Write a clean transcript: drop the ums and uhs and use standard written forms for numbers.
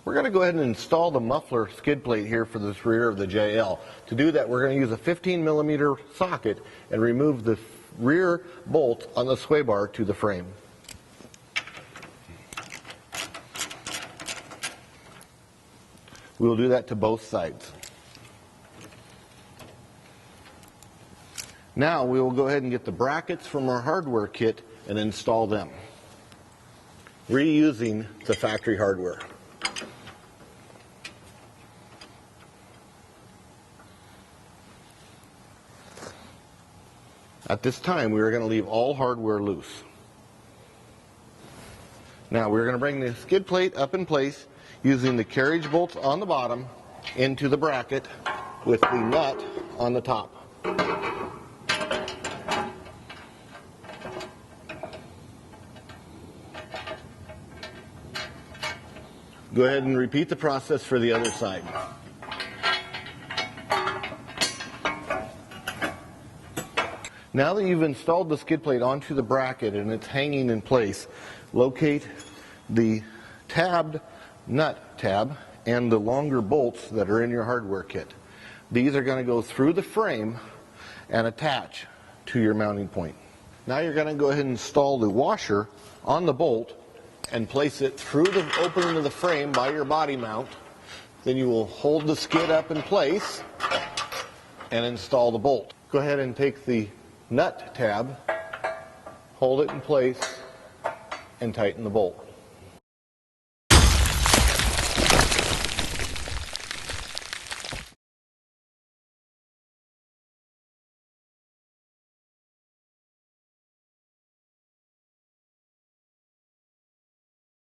We're going to go ahead and install the muffler skid plate here for this rear of the JL. To do that, we're going to use a 15mm socket and remove the rear bolt on the sway bar to the frame. We will do that to both sides. Now we will go ahead and get the brackets from our hardware kit and install them, reusing the factory hardware. At this time, we are going to leave all hardware loose. Now we're going to bring the skid plate up in place using the carriage bolts on the bottom into the bracket with the nut on the top. Go ahead and repeat the process for the other side. Now that you've installed the skid plate onto the bracket and it's hanging in place, locate the tabbed nut tab and the longer bolts that are in your hardware kit. These are going to go through the frame and attach to your mounting point. Now you're going to go ahead and install the washer on the bolt and place it through the opening of the frame by your body mount. Then you will hold the skid up in place and install the bolt. Go ahead and take the nut tab, hold it in place, and tighten the bolt.